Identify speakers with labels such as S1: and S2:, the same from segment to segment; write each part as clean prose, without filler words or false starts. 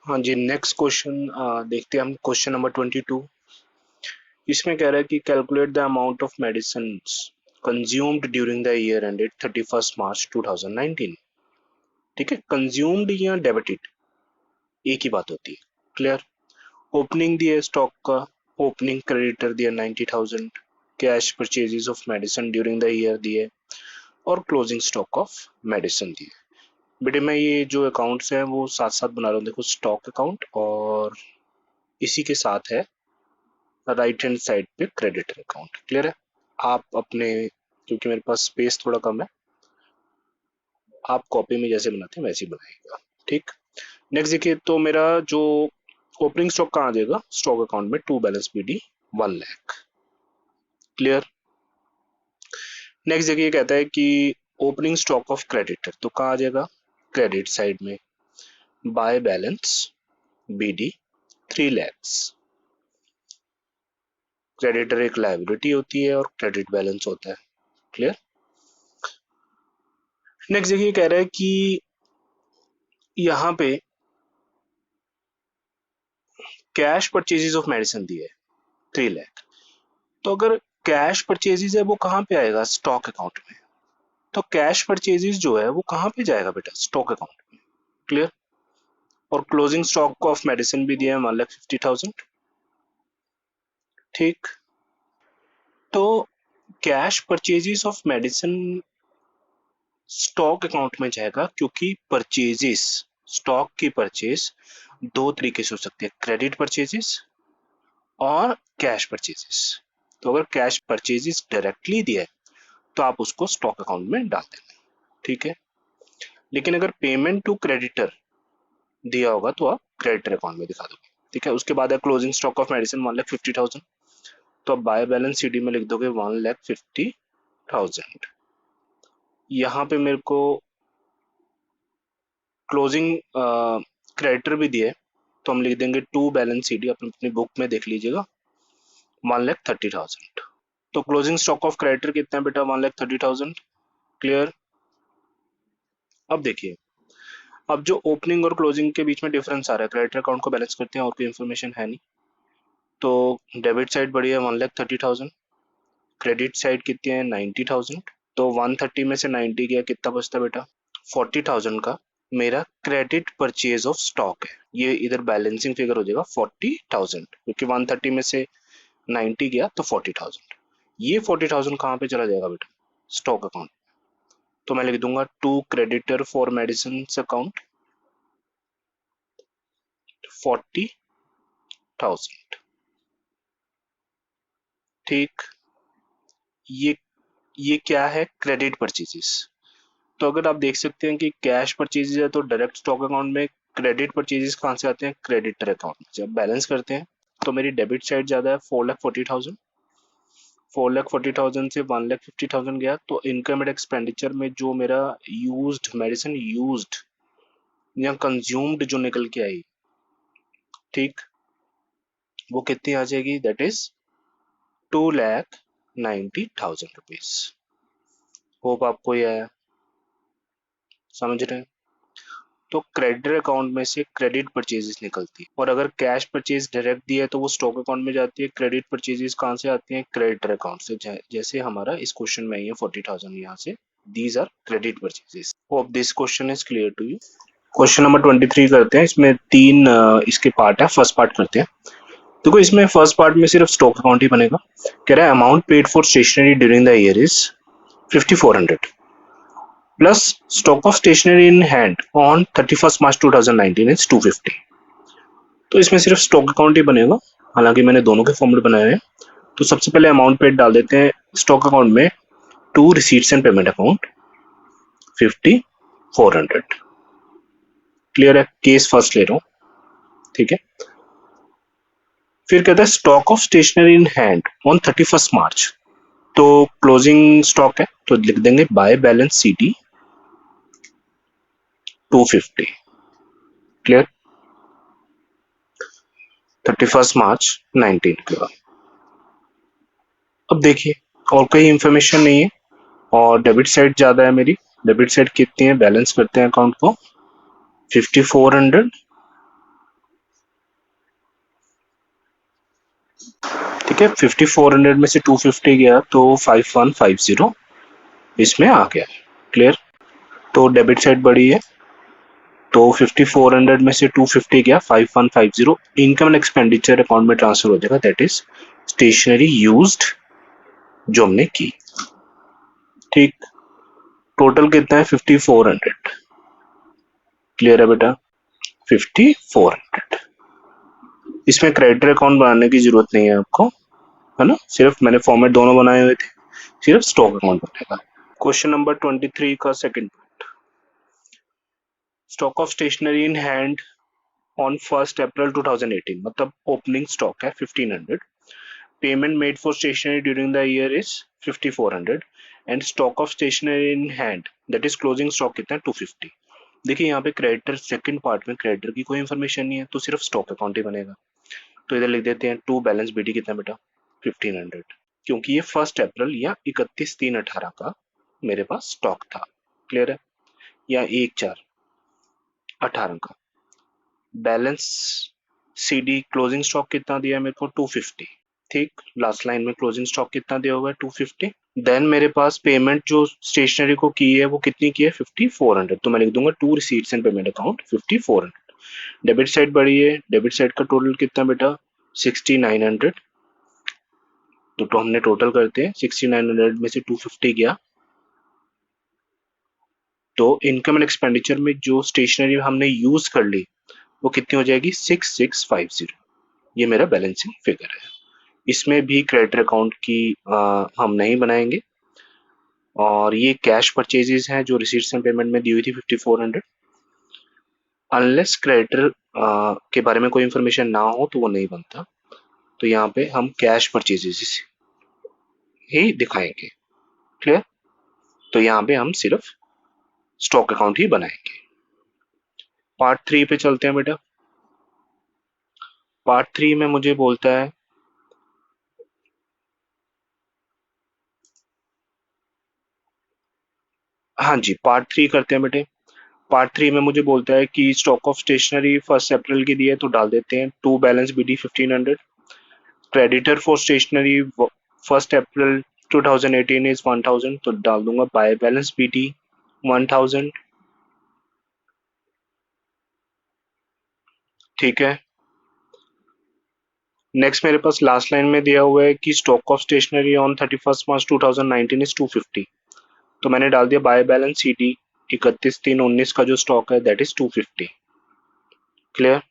S1: हाँ जी, next question देखते हैं हम। Question number 22। इसमें कह रहा है कि calculate the amount of medicine consumed during the year ended 31 March 2019। ठीक है, कंज्यूम्ड या डेबिटेड एक ही बात होती है। क्लियर। ओपनिंग दिया है स्टॉक का, ओपनिंग क्रेडिटर दिया 90,000, cash purchases of medicine during the year दिए, और क्लोजिंग स्टॉक ऑफ मेडिसिन दिए। बेटे मैं ये जो अकाउंट्स हैं वो साथ साथ बना रहा हूँ। देखो, स्टॉक अकाउंट और इसी के साथ है राइट हैंड साइड पे क्रेडिटर अकाउंट। क्लियर है। आप अपने, क्योंकि मेरे पास स्पेस थोड़ा कम है, आप कॉपी में जैसे बनाते हैं वैसे ही बनाइएगा। ठीक। नेक्स्ट देखिए, तो मेरा जो ओपनिंग स्टॉक कहाँ आ जाएगा, स्टॉक अकाउंट में to balance BD 1 lakh. Clear. Next देखिए, कहता है कि ओपनिंग स्टॉक ऑफ क्रेडिटर, तो कहाँ आ जाएगा, क्रेडिट साइड में, by balance BD 3 lakhs। Creditor एक लायबिलिटी होती है और क्रेडिट बैलेंस होता है। क्लियर। नेक्स्ट देखिए, कह रहा है कि यहाँ पे कैश परचेजेस ऑफ मेडिसिन दी है 3 लाख। तो अगर कैश परचेजेस है वो कहाँ पे आएगा, स्टॉक अकाउंट में। तो कैश परचेजेस जो है वो कहाँ पे जाएगा बेटा, स्टॉक अकाउंट में। क्लियर। और क्लोजिंग स्टॉक ऑफ मेडिसिन भी दिया है 1,50,000। ठीक। तो cash purchases of medicine stock account में जाएगा, क्योंकि परचेजेस, स्टॉक की परचेज दो तरीके से हो सकती है, क्रेडिट परचेजेस और कैश परचेजेस। तो अगर कैश परचेजेस डायरेक्टली दिया है तो आप उसको स्टॉक अकाउंट में डाल देना। ठीक है। लेकिन अगर पेमेंट टू क्रेडिटर दिया होगा तो आप क्रेडिटर अकाउंट में दिखा दोगे। ठीक है। उसके बाद है क्लोजिंग स्टॉक ऑफ मेडिसिन 1,50,000। तो आप बाय बैलेंस सीडी में लिख दोगे 1,50,000। यहाँ पे मेरे को क्लोजिंग क्रेडिटर भी दिए, तो हम लिख देंगे टू बैलेंस सीडी, अपनी बुक में देख लीजिएगा, 1,30,000। तो क्लोजिंग स्टॉक ऑफ क्रेडिटर कितना है बेटा, 1,30,000। क्लियर। अब देखिए, अब जो ओपनिंग और क्लोजिंग के बीच में डिफरेंस आ रहा है, क्रेडिटर अकाउंट को बैलेंस करते हैं और कोई इन्फॉर्मेशन है नहीं, तो डेबिट साइड बढ़ी है 1,30,000, क्रेडिट साइड कितनी है 90,000। तो 130 में से 90 गया, कितना बचता बेटा, 40,000 का मेरा क्रेडिट परचेज ऑफ स्टॉक है। ये इधर बैलेंसिंग फिगर हो जाएगा 40,000, क्योंकि 130 में से 90 गया तो 40,000। ये 40,000 कहाँ पे चला जाएगा बेटा, स्टॉक अकाउंट। तो मैं लिख दूंगा to creditor for medicine account 40,000। ठीक। ये ये क्या है, क्रेडिट परचेजेस। तो अगर आप देख सकते हैं कि कैश परचेजेस है तो डायरेक्ट स्टॉक अकाउंट में, क्रेडिट परचेजेस कहाँ से आते हैं, क्रेडिटर अकाउंट में। जब बैलेंस करते हैं तो मेरी डेबिट साइड ज्यादा है 4,40,000, 4,40,000 से 1,50,000 गया, तो इनकम एंड एक्सपेंडिचर में जो मेरा यूज्ड मेडिसिन, यूज्ड या कंज्यूम्ड जो निकल के आई, ठीक, वो कितनी आ जाएगी, दैट इज 2,90,000 रुपीज। होप आपको ये आया, समझ रहे हैं। तो क्रेडिटर अकाउंट में से क्रेडिट परचेजेस निकलती है, और अगर कैश परचेज डायरेक्ट दिया है तो वो स्टॉक अकाउंट में जाती है। क्रेडिट परचेजेस कहाँ से आती हैं, क्रेडिटर अकाउंट से। जैसे हमारा इस क्वेश्चन में है 40,000 यहाँ से, these are credit purchases. Hope this question is clear to you. Question number 23 करते हैं। इसमें तीन इसके पार्ट है। फर्स्ट पार्ट करते हैं। देखो, इसमें फर्स्ट पार्ट में सिर्फ स्टॉक अकाउंट ही बनेगा। कह रहा है amount paid for stationery during the year is 5,400 plus stock of stationery in hand on 31 March 2019 is 250। तो इसमें सिर्फ स्टॉक अकाउंट ही बनेगा, हालांकि मैंने दोनों के फॉर्मेट बनाए हैं। तो सबसे पहले अमाउंट पेड डाल देते हैं स्टॉक अकाउंट में, to receipts and payment account 5,400। Clear है, केस फर्स्ट ले रहा हूँ। ठीक है। फिर कहता है stock of stationery in hand on 31 March, तो क्लोजिंग स्टॉक है तो लिख देंगे बाय बैलेंस सीडी 250। क्लियर। 31 मार्च 19 के बाद। अब देखिए, और कोई इंफॉर्मेशन नहीं है, और डेबिट साइड ज्यादा है मेरी। डेबिट साइड कितनी है, बैलेंस करते हैं अकाउंट को 5,400 ठीक है, 5400 में से 250 गया तो 5150 इसमें आ गया। क्लियर? तो डेबिट साइड बढ़ी है, तो 5400 में से 250 गया, 5150 इनकम एंड एक्सपेंडिचर अकाउंट में ट्रांसफर हो जाएगा, दैट इज स्टेशनरी यूज्ड जो हमने की। ठीक, टोटल कितना है? 5400। क्लियर है बेटा? 5400। इसमें क्रेडिटर अकाउंट बनाने की जरूरत नहीं है आपको, है ना, सिर्फ मैंने फॉर्मेट दोनों बनाए हुए थे, सिर्फ स्टॉक अकाउंट बनेगा। क्वेश्चन नंबर 23 का second, stock of stationery in hand on 1 April 2018, मतलब ओपनिंग स्टॉक है 1500, payment made for stationery during the year is 5400 and stock of stationery in hand that is closing stock कितना है? 250। देखिए यहाँ पे creditor second part में creditor की कोई इंफॉर्मेशन नहीं है, तो सिर्फ स्टॉक अकाउंट ही बनेगा। तो इधर लिख देते हैं टू बैलेंस बीडी कितना बेटा? 1500, क्योंकि ये 1 अप्रैल या 31/3/18 का मेरे पास स्टॉक था। क्लियर है? या 1/4/18 का। बैलेंस सीडी क्लोजिंग स्टॉक कितना दिया मेरे को? 250। ठीक, लास्ट लाइन में क्लोजिंग स्टॉक कितना दिया हुआ है? 250। देन मेरे पास पेमेंट जो स्टेशनरी को की है वो कितनी की है? 5400। तो मैं लिख दूंगा to receipts and payment account 5400। Debit side बढ़ी है, डेबिट साइड का टोटल कितना बेटा? 6900। तो हमने टोटल करते हैं, 6900 में से 250 गया, तो इनकम एंड एक्सपेंडिचर में जो स्टेशनरी हमने यूज कर ली वो कितनी हो जाएगी? 6650। ये मेरा बैलेंसिंग फिगर है। इसमें भी क्रेडिटर अकाउंट की हम नहीं बनाएंगे, और ये कैश परचेजेस हैं जो रिसीट्स एंड पेमेंट में दी हुई थी 5400। अनलेस क्रेडिटर के बारे में कोई इंफॉर्मेशन ना हो तो वो नहीं बनता, तो यहाँ पे हम कैश परचेजेस ही दिखाएंगे। क्लियर? तो यहाँ पे हम सिर्फ स्टॉक अकाउंट ही बनाएंगे। पार्ट 3 पे चलते हैं बेटा। पार्ट 3 में मुझे बोलता है, हाँ जी, पार्ट 3 करते हैं बेटे। पार्ट 3 में मुझे बोलता है कि स्टॉक ऑफ स्टेशनरी 1 अप्रैल की दी है, तो डाल देते हैं to balance BD 1500। Creditor for stationery 1 April 2018 is 1000, तो डाल दूंगा बाय बैलेंस बीडी 1000। ठीक है, नेक्स्ट मेरे पास लास्ट लाइन में दिया हुआ है कि stock of stationery on 31 March 2019 is 250, तो मैंने डाल दिया बाय बैलेंस सीडी 31/3/19 का जो स्टॉक है दैट इज 250। क्लियर?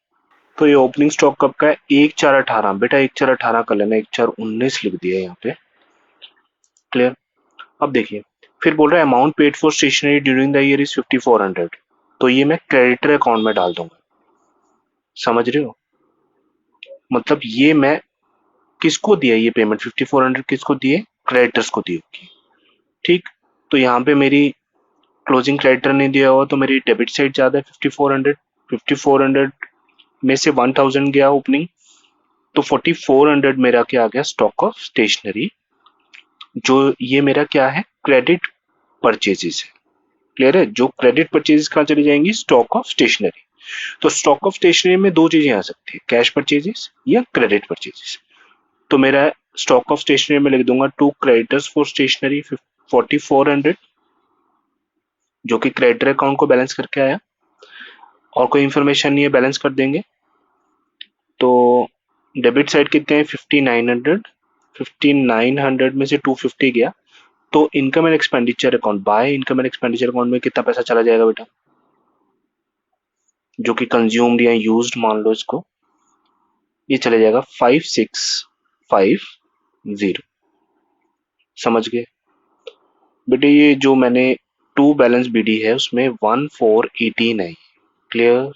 S1: तो ये ओपनिंग स्टॉक कब का है? 1/4/18 बेटा, 1/4/18 कर लेना, 1/4/19 लिख दिया यहाँ पे। क्लियर? अब देखिए, फिर बोल रहा है amount paid for stationery during the year is 5400, तो ये मैं क्रेडिटर अकाउंट में डाल दूंगा। समझ रहे हो? मतलब ये मैं किसको दिया ये पेमेंट? 5400 किसको दिए? क्रेडिटर्स को दी होगी। ठीक, तो यहाँ पे मेरी क्लोजिंग क्रेडिटर नहीं दिया हुआ, तो मेरी डेबिट साइड ज्यादा है 5400। 5400 में से 1000 गया ओपनिंग, तो 4400 मेरा क्या आ गया? स्टॉक ऑफ स्टेशनरी, जो ये मेरा क्या है? क्रेडिट परचेजेस है। क्लियर है? जो क्रेडिट परचेजेस कहाँ चली जाएंगी? Stock of stationery. तो स्टॉक ऑफ स्टेशनरी में दो चीजें आ सकती है, कैश परचेजेस या क्रेडिट परचेजेस। तो मेरा स्टॉक ऑफ स्टेशनरी में लिख दूंगा टू क्रेडिटर्स फॉर स्टेशनरी 4400, जो कि क्रेडिटर अकाउंट को बैलेंस करके आया, और कोई इंफॉर्मेशन नहीं है, बैलेंस कर देंगे। तो डेबिट साइड कितने हैं? 5900। 5900 में से 250 गया, तो income and expenditure account, by income and expenditure account में कितना पैसा चला जाएगा बेटा? जो कि कंज्यूम्ड या यूज्ड मान लो इसको, ये चले जाएगा 5650। समझ गए बेटे? ये जो मैंने टू बैलेंस बीडी है उसमें 1418 है। क्लियर?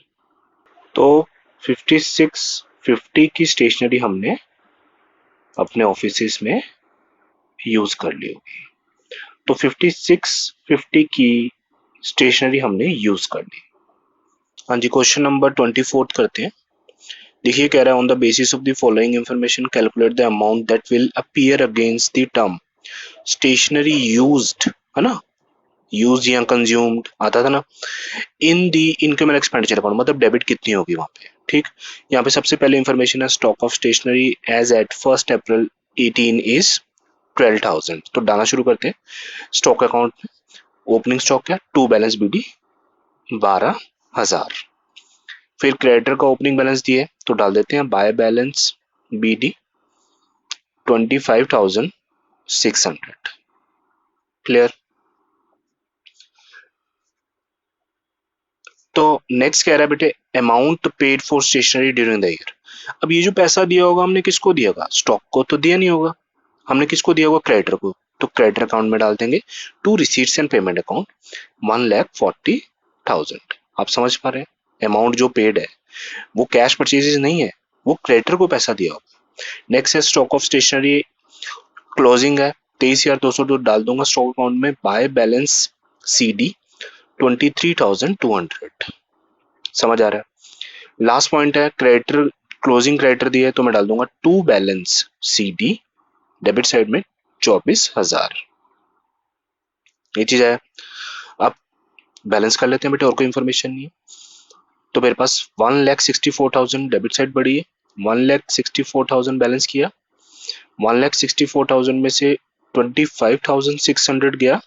S1: तो 5650 की स्टेशनरी हमने अपने ऑफिस में यूज कर ली होगी, तो 5650 की स्टेशनरी हमने यूज कर ली। हाँ जी, क्वेश्चन नंबर 24 करते हैं। देखिए, कह रहा है on the basis of the following information calculate the amount that will appear against the term stationery used, है ना, यूज या कंज्यूम्ड आता था ना, in the income and expenditure account, मतलब डेबिट कितनी होगी वहां पे? ठीक, यहाँ पे सबसे पहले इंफॉर्मेशन है stock of stationery as at 1 April 18 is 12,000। तो डालना शुरू करते हैं स्टॉक अकाउंट में। ओपनिंग स्टॉक है टू बैलेंस बीडी 12,000। फिर क्रेडिटर का ओपनिंग बैलेंस दिए तो डाल देते हैं बाय बैलेंस बीडी 25,600। क्लियर। तो नेक्स्ट कह रहा है बेटे amount paid for stationery during the year. अब ये जो पैसा दिया होगा हमने किसको दिया होगा, स्टॉक को तो दिया नहीं होगा, हमने किसको दिया होगा, क्रेडिटर को। तो क्रेडिटर अकाउंट में डाल देंगे to receipts and payment account 1,40,000। आप समझ पा रहे हैं, अमाउंट जो पेड है वो कैश परचेजेस नहीं है, वो क्रेडिटर को पैसा दिया होगा। नेक्स्ट है स्टॉक ऑफ स्टेशनरी क्लोजिंग है 23,200, तो डाल दूंगा स्टॉक अकाउंट में बाय बैलेंस CD 23,200। समझ आ रहा है। लास्ट पॉइंट है क्रेडिटर क्लोजिंग क्रेडिटर दिया है तो मैं डाल दूंगा to balance CD debit side में 24,000। ये चीज है। अब बैलेंस कर लेते हैं बेटे, और कोई इंफॉर्मेशन नहीं है। तो मेरे पास 1,64,000 डेबिट साइड बढ़ी है, 1,64,000 बैलेंस किया, 1,64,000 में से 25,600 गया,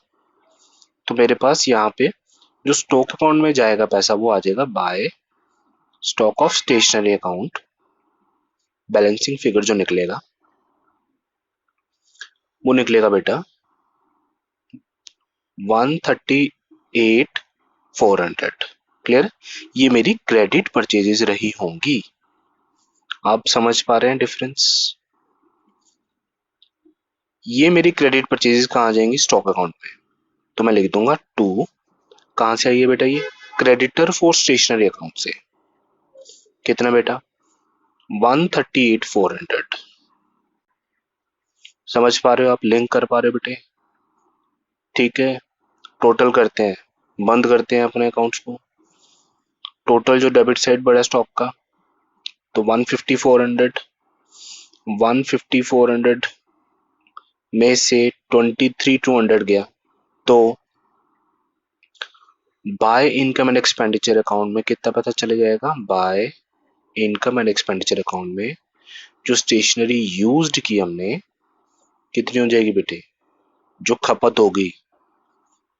S1: तो मेरे पास यहाँ पे जो स्टॉक अकाउंट में जाएगा पैसा वो आ जाएगा by stock of stationery account. Balancing figure जो निकलेगा वो निकलेगा बेटा 138,400। क्लियर। ये मेरी क्रेडिट परचेजेस रही होंगी। आप समझ पा रहे हैं डिफरेंस। ये मेरी क्रेडिट परचेजेस कहाँ आ जाएंगी, स्टॉक अकाउंट में। तो मैं लिख दूंगा टू, कहां से आई है बेटा, ये क्रेडिटर फॉर स्टेशनरी अकाउंट से। कितना बेटा 138,400। समझ पा रहे हो आप, लिंक कर पा रहे हो बेटे। ठीक है, टोटल करते हैं, बंद करते हैं अपने अकाउंट्स को। टोटल जो डेबिट साइड बढ़ा स्टॉक का तो 150,400, 150,400 में से 23,200 गया, तो by income and expenditure account में कितना पता चले जाएगा, by income and expenditure account में जो स्टेशनरी यूज्ड की हमने कितनी हो जाएगी बेटे, जो खपत होगी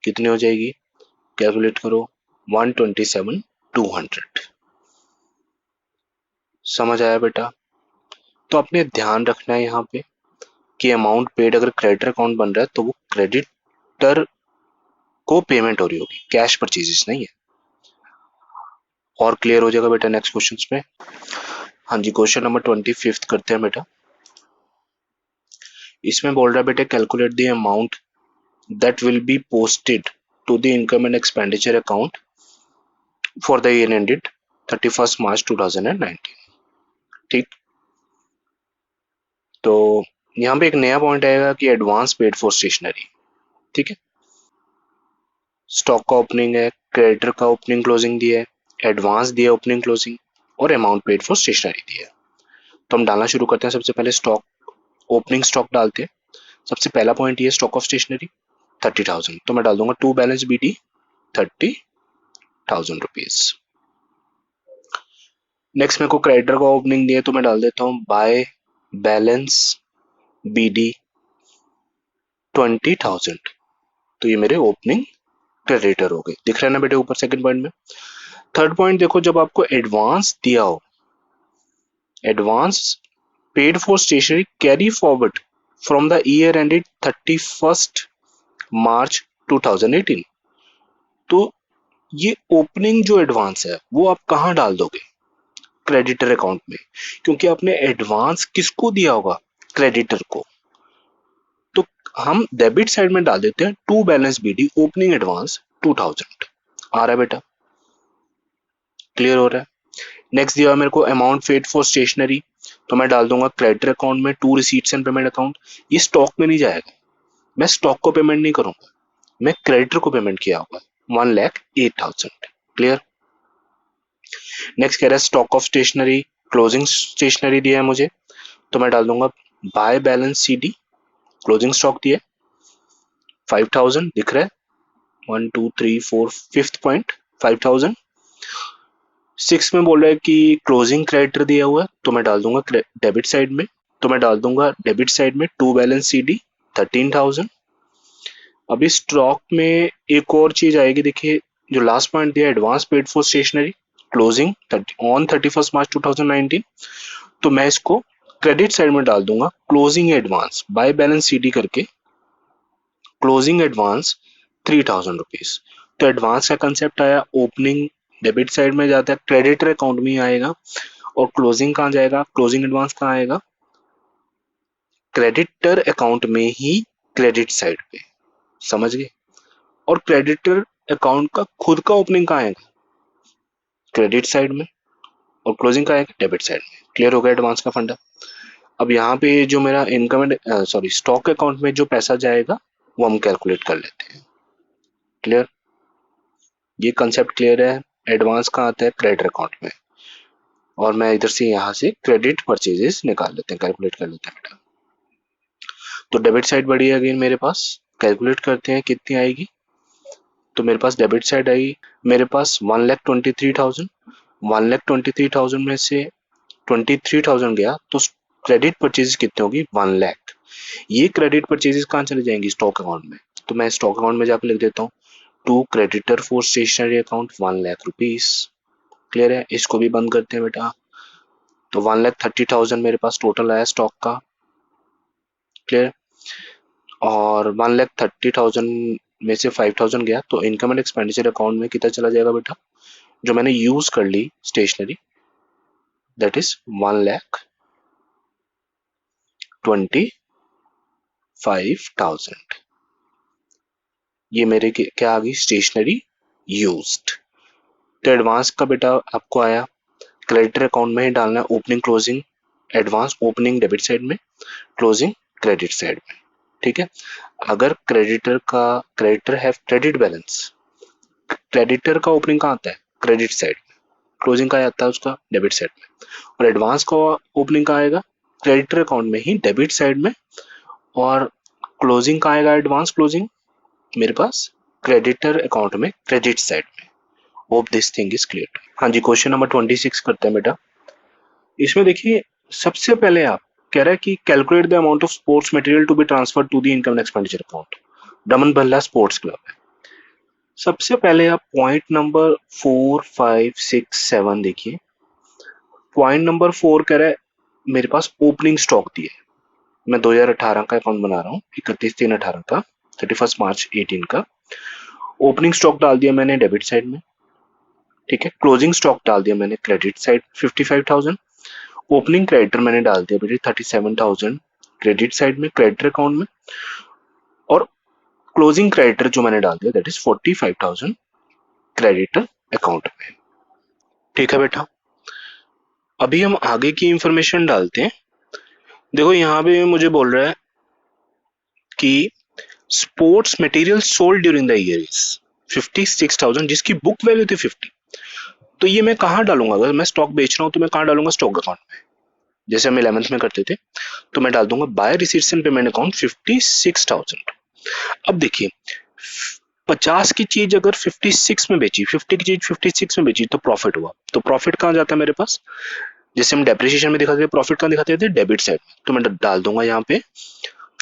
S1: कितनी हो जाएगी, कैलकुलेट करो 127,200। समझ आया बेटा। तो आपने ध्यान रखना है यहाँ पे कि अमाउंट पेड अगर क्रेडिटर अकाउंट बन रहा है तो वो क्रेडिटर को पेमेंट हो रही होगी, कैश परचेजेस नहीं है। और क्लियर हो जाएगा बेटा नेक्स्ट क्वेश्चन में। हाँ जी, क्वेश्चन नंबर 25 करते हैं बेटा। इसमें बोल रहा है बेटा calculate the amount that will be posted to the income and expenditure account for the year ended 31 March 2019। ठीक, तो यहाँ पे एक नया पॉइंट आएगा कि एडवांस पेड फॉर स्टेशनरी। ठीक है, स्टॉक का ओपनिंग है, क्रेडिटर का ओपनिंग क्लोजिंग दिया है, एडवांस दिया ओपनिंग क्लोजिंग, और अमाउंट पेड फॉर स्टेशनरी दिया है। तो हम डालना शुरू करते हैं। सबसे पहले स्टॉक ओपनिंग स्टॉक डालते हैं। सबसे पहला पॉइंट ये स्टॉक ऑफ स्टेशनरी 30,000, तो मैं डाल दूंगा to balance BD 30,000 rupees. Next मेरे को क्रेडिटर का ओपनिंग दिया तो मैं डाल देता हूँ बाय बैलेंस BD 20,000। तो ये मेरे ओपनिंग क्रेडिटर हो गए, दिख रहा है ना बेटे ऊपर सेकंड पॉइंट में। थर्ड पॉइंट देखो, जब आपको एडवांस दिया हो, advance paid for stationery carry forward from the year ended 31 March 2018, तो ये ओपनिंग जो एडवांस है वो आप कहां डाल दोगे, क्रेडिटर अकाउंट में, क्योंकि आपने एडवांस किसको दिया होगा, क्रेडिटर को। तो हम डेबिट साइड में डाल देते हैं to balance BD opening advance 2,000। आ रहा है बेटा, क्लियर हो रहा है। नेक्स्ट दिया मेरे को अमाउंट पेड फॉर स्टेशनरी, तो मैं डाल दूंगा क्रेडिटर अकाउंट में to receipts and payment account. ये स्टॉक में नहीं जाएगा, मैं स्टॉक को पेमेंट नहीं करूंगा, मैं क्रेडिटर को पेमेंट किया होगा 1,08,000। क्लियर। नेक्स्ट कह रहा है stock of stationery closing stationery दिया है मुझे, तो मैं डाल दूंगा by balance CD closing stock दिया 5,000, दिख रहा है 1 2 3 4 5th पॉइंट 5,000। 6 में बोल रहा है कि क्लोजिंग क्रेडिटर दिया हुआ है, तो मैं डाल दूंगा डेबिट साइड में, तो मैं डाल दूंगा डेबिट साइड में टू बैलेंस CD 13,000। अभी स्टॉक में एक और चीज आएगी, देखिए जो लास्ट पॉइंट दिया, advance paid for stationery closing on 31 March 2019, तो मैं इसको क्रेडिट साइड में डाल दूंगा closing advance by balance CD करके क्लोजिंग एडवांस 3,000 रुपीज। तो एडवांस का कंसेप्ट आया, ओपनिंग डेबिट साइड में जाता है, क्रेडिटर अकाउंट में आएगा, और क्लोजिंग कहाँ जाएगा, क्लोजिंग एडवांस कहाँ आएगा, क्रेडिटर अकाउंट में ही, क्रेडिट साइड पे, समझ गए। और क्रेडिटर अकाउंट का खुद का ओपनिंग कहाँ आएगा, क्रेडिट साइड में, और क्लोजिंग कहाँ आएगा, डेबिट साइड में। क्लियर हो गया एडवांस का फंडा। अब यहाँ पे जो मेरा income and sorry stock account में जो पैसा जाएगा वो हम कैलकुलेट कर लेते हैं। क्लियर, ये कंसेप्ट क्लियर है। एडवांस कहाँ आता है, क्रेडिट अकाउंट में, और मैं इधर से यहाँ से क्रेडिट परचेजेस निकाल लेते हैं, कैलकुलेट कर लेते हैं बेटा। तो डेबिट साइड बढ़ी है अगेन मेरे पास, कैलकुलेट करते हैं कितनी आएगी। तो मेरे पास डेबिट साइड आई मेरे पास 1,23,000। 1,23,000 में से 23,000 गया, तो क्रेडिट परचेजेस कितनी होगी, 1,00,000। ये क्रेडिट परचेजेस कहाँ चले जाएंगी, स्टॉक अकाउंट में। तो मैं स्टॉक अकाउंट में जाकर लिख देता हूँ to creditor for stationery account 1,00,000 rupees. Clear है, इसको भी बंद करते हैं बेटा। तो 1,30,000 मेरे पास टोटल आया स्टॉक का। क्लियर, और 1,30,000 में से 5,000 गया, तो इनकम एंड एक्सपेंडिचर अकाउंट में कितना चला जाएगा बेटा, जो मैंने यूज कर ली स्टेशनरी, दैट इज 1,25,000। ये मेरे क्या आ गई, स्टेशनरी यूज्ड। तो एडवांस का बेटा आपको आया, क्रेडिटर अकाउंट में ही डालना है, opening closing advance, opening debit side में, क्लोजिंग क्रेडिट साइड में। ठीक है, अगर creditor have credit balance, creditor का ओपनिंग कहाँ आता है, क्रेडिट साइड में, क्लोजिंग कहाँ आता है उसका, डेबिट साइड में, और एडवांस का ओपनिंग कहाँ आएगा, क्रेडिटर अकाउंट में ही, डेबिट साइड में, और क्लोजिंग कहाँ आएगा, एडवांस क्लोजिंग मेरे पास क्रेडिटर अकाउंट में, क्रेडिट साइड में। Hope this thing is clear. हाँ जी, क्वेश्चन नंबर 26 करते हैं बेटा। इसमें देखिए सबसे पहले आप कह रहा है कि calculate the amount of sports material to be transfer to the income expenditure account, Daman Bhalla sports club है। सबसे पहले आप पॉइंट नंबर 4, 5, 6, 7 देखिए। पॉइंट नंबर 4 कह रहा है मेरे पास ओपनिंग स्टॉक दिया है, मैं 2018 का अकाउंट बना रहा हूँ, 31/3/18 का, 31 मार्च 18 का। ओपनिंग स्टॉक डाल दिया मैंने डेबिट साइड में, ठीक है। क्लोजिंग स्टॉक डाल दिया मैंने क्रेडिट साइड 55,000। ओपनिंग क्रेडिटर मैंने डाल दिया बेटे 37,000 क्रेडिट साइड में, क्रेडिटर अकाउंट में, और क्लोजिंग क्रेडिटर जो मैंने डाल दिया दैट इज 45,000 क्रेडिटर अकाउंट में। ठीक है बेटा, अभी हम आगे की इंफॉर्मेशन डालते हैं। देखो यहाँ पे मुझे बोल रहा है कि sports material sold during the year is 56,000, जिसकी बुक वैल्यू थी 50। तो ये मैं कहाँ डालूंगा, अगर मैं स्टॉक बेच रहा हूँ तो मैं कहाँ डालूंगा, स्टॉक अकाउंट में, जैसे हम 11th में करते थे। तो मैं डाल दूंगा by receipts and payment account 56,000। अब देखिए 50 की चीज अगर 56 में बेची, 50 की चीज 56 में बेची तो प्रॉफिट हुआ। तो प्रॉफिट कहाँ जाता है मेरे पास, जैसे हम डेप्रिसिएशन में दिखाते थे, प्रॉफिट कहाँ दिखाते थे, डेबिट साइड में। तो मैं डाल दूंगा यहाँ पे,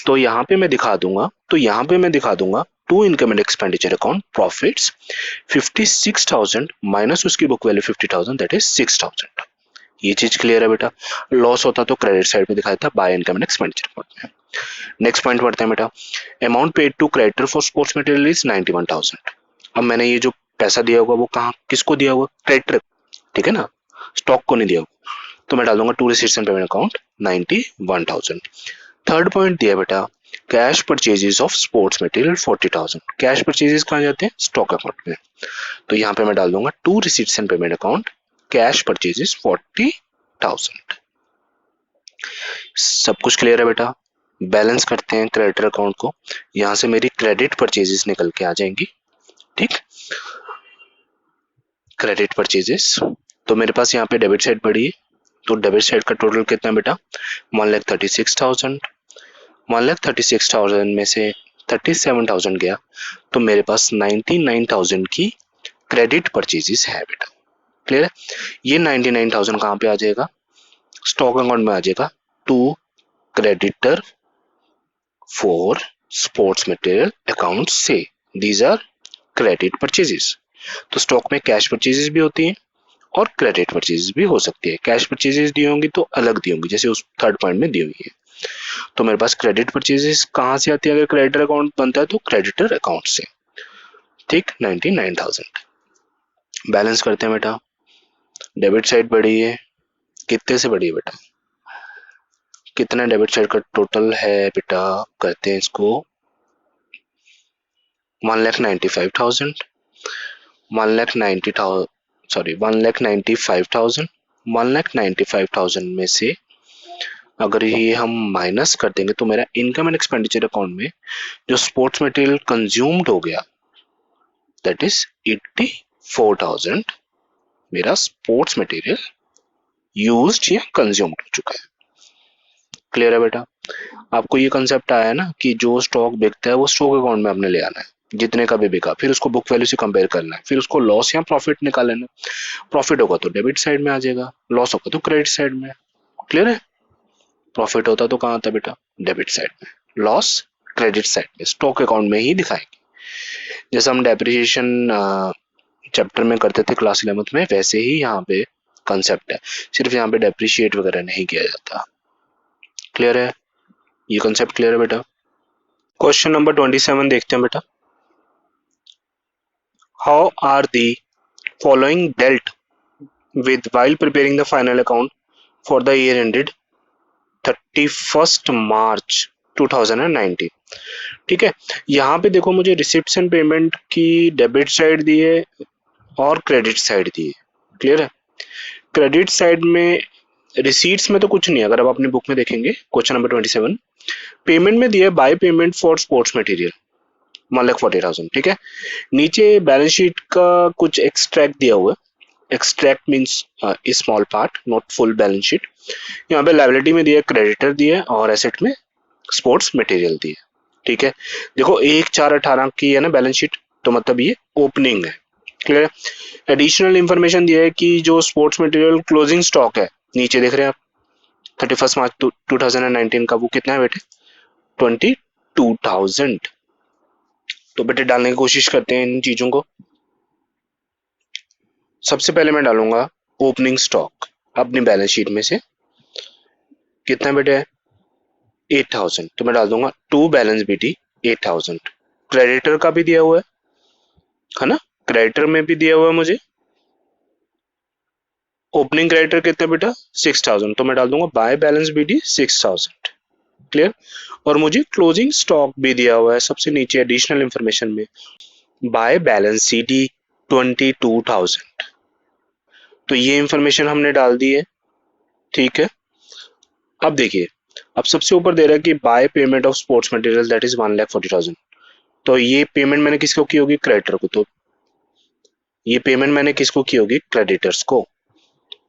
S1: तो यहाँ पे मैं दिखा दूंगा, तो यहाँ पे मैं दिखा दूंगा to income and expenditure account profits 56,000 minus उसकी बुक वैल्यू 50,000 दैट इज 6,000। ये चीज क्लियर है बेटा। लॉस होता तो क्रेडिट साइड में दिखाया था by income and expenditure account में। नेक्स्ट पॉइंट पढ़ते हैं बेटा। Amount paid to creditor for sports material is 91,000। अब मैंने ये जो पैसा दिया होगा वो कहाँ, किसको दिया होगा, क्रेडिटर, ठीक है ना, स्टॉक को नहीं दिया होगा। तो मैं डाल दूंगा to receipts and payment account 91,000। Third point दिया बेटा, cash purchases of sports material 40,000। Cash purchases कहाँ जाते हैं, स्टॉक अकाउंट में। तो यहाँ पे मैं डाल दूंगा to receipts and payment account cash purchases 40,000। सब कुछ क्लियर है बेटा। बैलेंस करते हैं क्रेडिटर अकाउंट को, यहां से मेरी क्रेडिट परचेजेस निकल के आ जाएंगी, ठीक। क्रेडिट परचेजेस, तो मेरे पास यहाँ पे डेबिट साइड पड़ी है, तो डेबिट साइड का टोटल कितना है बेटा, 1,36,000। 1,36,000 में से 37,000 गया, तो मेरे पास 99,000 की क्रेडिट परचेजेस है बेटा। क्लियर है? ये 99,000 कहाँ पे आ जाएगा? स्टॉक अकाउंट में आ जाएगा, to creditor for sports material account से, दीज आर क्रेडिट परचेजेस। तो स्टॉक में कैश परचेजेस भी होती हैं और क्रेडिट परचेजेस भी हो सकती है। कैश परचेजेस दी होंगी तो अलग दी होंगी, जैसे उस थर्ड पॉइंट में दी हुई है। तो मेरे पास क्रेडिट परचेजेस कहाँ से आती है? अगर क्रेडिटर अकाउंट बनता है तो क्रेडिटर अकाउंट से, ठीक, 99,000। बैलेंस करते हैं बेटा। डेबिट साइड बढ़ी है, कितने से बढ़ी है बेटा? कितना डेबिट साइड का टोटल है बेटा? करते हैं इसको 1,95,000, 1,90,000, सॉरी 1,95,000, 1,95,000 में से अगर ये हम माइनस कर देंगे तो मेरा इनकम एंड एक्सपेंडिचर अकाउंट में जो स्पोर्ट्स मटेरियल कंज्यूम्ड हो गया, दैट इज 84,000 मेरा स्पोर्ट्स मटेरियल यूज्ड या कंज्यूम्ड हो चुका है। क्लियर है बेटा? आपको ये कंसेप्ट आया ना कि जो स्टॉक बिकता है वो स्टॉक अकाउंट में आपने ले आना है, जितने का भी बिका, फिर उसको बुक वैल्यू से कंपेयर करना है, फिर उसको लॉस या प्रॉफिट निकाल लेना। प्रॉफिट होगा तो डेबिट साइड में आ जाएगा, लॉस होगा तो क्रेडिट साइड में। क्लियर है? प्रॉफिट होता तो कहाँ था बेटा? डेबिट साइड में, लॉस क्रेडिट साइड में, स्टॉक अकाउंट में ही दिखाएंगे। जैसे हम डेप्रिसिएशन चैप्टर में करते थे क्लास 11th में, वैसे ही यहाँ पे कंसेप्ट है, सिर्फ यहाँ पे डेप्रिशिएट वगैरह नहीं किया जाता। क्लियर है? ये कंसेप्ट क्लियर है बेटा? क्वेश्चन नंबर 27 देखते हैं बेटा। How are the following dealt with while preparing the final account for the year ended 31st March 2019? ठीक है, यहाँ पे देखो मुझे रिसिप्ट्स एंड पेमेंट की डेबिट साइड दी है और क्रेडिट साइड दी है। क्लियर है? क्रेडिट साइड में रिसीट्स में तो कुछ नहीं है, अगर आप अपनी बुक में देखेंगे क्वेश्चन नंबर 27, पेमेंट में दिया है by payment for sports material 1,40,000। ठीक है, नीचे बैलेंस शीट का कुछ एक्सट्रैक्ट दिया हुआ है, extract means small part, not full balance sheet. यहाँ पे लाइबिलिटी में दिया क्रेडिटर दिया और एसेट में स्पोर्ट्स मटेरियल दिया। ठीक है, देखो 1/4/18 की है ना बैलेंस शीट, तो मतलब ये ओपनिंग है। क्लियर है? एडिशनल इंफॉर्मेशन दिया है कि जो स्पोर्ट्स मटेरियल क्लोजिंग स्टॉक है, नीचे देख रहे हैं आप 31 मार्च 2019 का, वो कितना है बेटे? 22,000। तो बेटे डालने की कोशिश करते हैं इन चीजों को। सबसे पहले मैं डालूंगा ओपनिंग स्टॉक अपनी बैलेंस शीट में से, कितना बेटे है? 8,000। तो मैं डाल दूंगा टू बैलेंस बीटी 8,000। क्रेडिटर का भी दिया हुआ है ना? क्रेडिटर में भी दिया हुआ है मुझे ओपनिंग क्रेडिटर कितना बेटा? 6,000। तो मैं डाल दूंगा बाय बैलेंस बीटी 6,000। क्लियर? और मुझे क्लोजिंग स्टॉक भी दिया हुआ है सबसे नीचे एडिशनल इंफॉर्मेशन में, बाय बैलेंस सीडी 22,000। तो ये इंफॉर्मेशन हमने डाल दी है। ठीक है, अब देखिए, अब सबसे ऊपर दे रहा है कि by payment of sports material that is 1,40,000। तो ये पेमेंट मैंने किसको की होगी? क्रेडिटर को। तो ये पेमेंट मैंने किसको की होगी? क्रेडिटर्स को।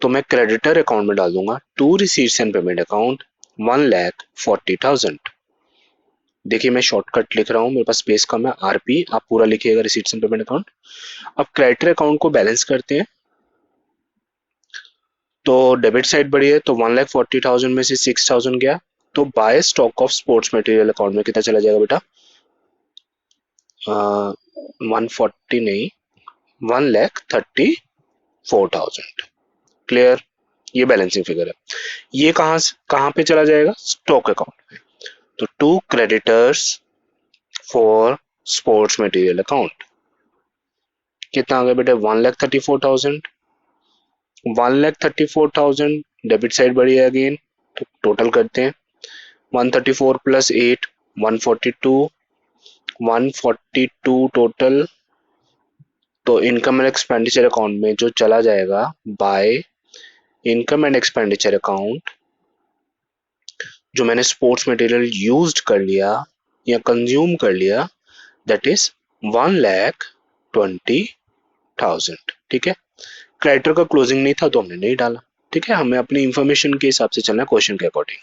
S1: तो मैं क्रेडिटर अकाउंट में डाल दूंगा to receipts and payment account 1,40,000। देखिए मैं शॉर्टकट लिख रहा हूँ, मेरे पास स्पेस कम है, आरपी आप पूरा लिखिएगा, रिसीट्स एंड पेमेंट अकाउंट। अब क्रेडिटर अकाउंट को बैलेंस करते हैं, तो डेबिट साइड बढ़ी है, तो 1,40,000 में से 6,000 गया, तो by stock of sports material account में कितना चला जाएगा बेटा? 140 नहीं, 1,34,000। क्लियर? ये बैलेंसिंग फिगर है। ये कहाँ पे चला जाएगा? स्टॉक अकाउंट में। तो to creditors for sports material account कितना आ गया बेटा? 1,34,000। 1,34,000 डेबिट साइड बढ़ी है अगेन, तो टोटल करते हैं 134 प्लस 8 142, 142 टोटल। तो इनकम एंड एक्सपेंडिचर अकाउंट में जो चला जाएगा by income and expenditure account, जो मैंने स्पोर्ट्स मटेरियल यूज्ड कर लिया या कंज्यूम कर लिया, दैट इज 1,20,000। ठीक है, क्रेडिटर का क्लोजिंग नहीं था तो हमने नहीं डाला। ठीक है, हमें अपनी इंफॉर्मेशन के हिसाब से चलना है, क्वेश्चन के अकॉर्डिंग।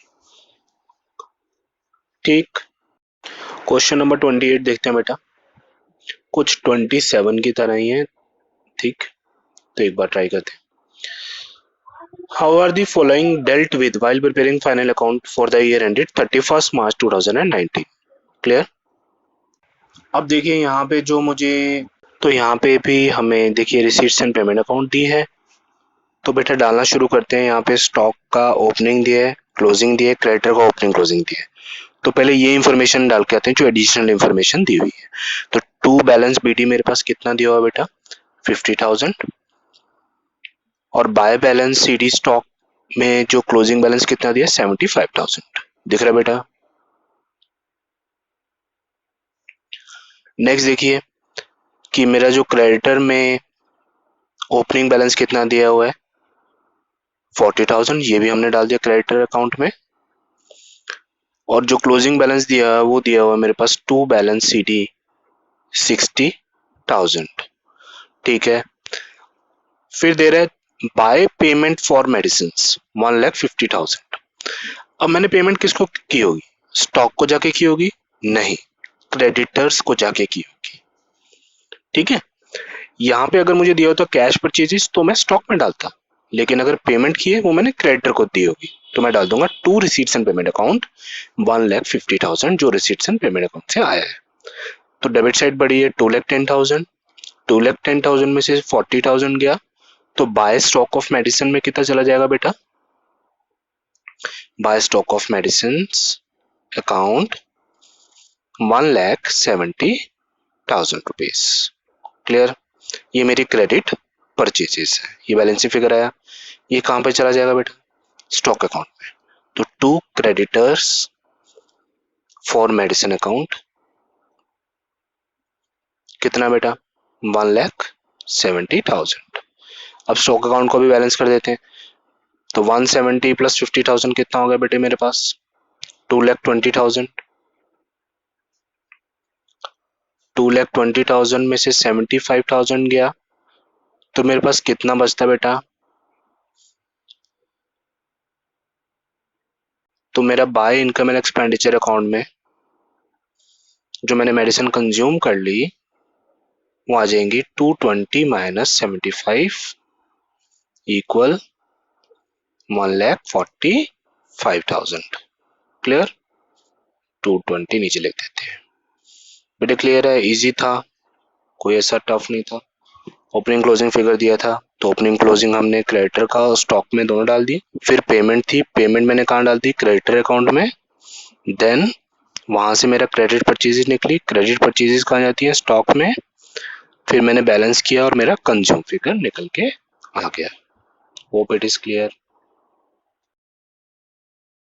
S1: ठीक, क्वेश्चन नंबर 28 देखते हैं बेटा, कुछ 27 की तरह ही है। ठीक, तो एक बार ट्राई करते हैं। How are the following dealt with while preparing final account for the year ended 31st March 2019? Clear? अब देखिए यहाँ पे जो मुझे, तो यहाँ पे भी हमें देखिए रिसीट्स एंड पेमेंट अकाउंट दी है, तो बेटा डालना शुरू करते हैं। यहाँ पे स्टॉक का ओपनिंग दिया है, क्लोजिंग दिया है, क्रेडिटर का ओपनिंग क्लोजिंग दिया है। तो पहले ये इन्फॉर्मेशन डाल के आते हैं जो एडिशनल इन्फॉर्मेशन दी हुई है। तो टू बैलेंस बीटी मेरे पास कितना दिया हुआ बेटा 50,000, और बाय बैलेंस सीडी स्टॉक में जो क्लोजिंग बैलेंस कितना दिया 75,000। दिख रहा है बेटा? नेक्स्ट देखिए कि मेरा जो क्रेडिटर में ओपनिंग बैलेंस कितना दिया हुआ है 40,000, ये भी हमने डाल दिया क्रेडिटर अकाउंट में। और जो क्लोजिंग बैलेंस दिया है वो दिया हुआ है मेरे पास टू बैलेंस सीडी 60,000। ठीक है, फिर दे रहा है बाय पेमेंट फॉर मेडिसिन 1,50,000। अब मैंने पेमेंट किसको की होगी? स्टॉक को जाके की होगी? नहीं, क्रेडिटर्स को जाके की होगी। ठीक है, यहाँ पे अगर मुझे दिया होता कैश परचेजेस तो मैं स्टॉक में डालता, लेकिन अगर पेमेंट की है वो मैंने क्रेडिटर को दी होगी, तो मैं डाल दूंगा to receipts and payment account 1,50,000 जो रिसीट्स एंड पेमेंट अकाउंट से आया है। तो डेबिट साइड बढ़ी है 2,10,000, 2,10,000 में से 40,000 गया, तो बाय स्टॉक ऑफ मेडिसिन में कितना चला जाएगा बेटा? By stock of medicine account 1,70,000 rupees. Clear? ये मेरी क्रेडिट परचेजेस है, ये बैलेंस फिगर आया। ये कहां पे चला जाएगा बेटा? स्टॉक अकाउंट में। तो to creditors for medicine account कितना बेटा 1,70,000। अब स्टॉक अकाउंट को भी बैलेंस कर देते हैं, तो 170 प्लस 50,000 कितना हो गया बेटे मेरे पास 2,20,000। 2,20,000 में से 75,000 गया, तो मेरे पास कितना बचता बेटा? तो मेरा by income and expenditure account में जो मैंने मेडिसिन कंज्यूम कर ली वो आ जाएंगी 220 माइनस 75 इक्वल 1,45,000। क्लियर? 220 नीचे लिख देते हैं बेटे। क्लियर है? इजी था, कोई ऐसा टफ नहीं था। ओपनिंग क्लोजिंग फिगर दिया था, तो ओपनिंग क्लोजिंग हमने क्रेडिटर का और स्टॉक में दोनों डाल दिए। फिर पेमेंट थी, पेमेंट मैंने कहाँ डाल दी? क्रेडिटर अकाउंट में। देन वहां से मेरा क्रेडिट परचेजेस निकली, क्रेडिट परचेजेस कहाँ जाती है? स्टॉक में। फिर मैंने बैलेंस किया और मेरा कंज्यूम फिगर निकल के आ गया। Hope it is clear.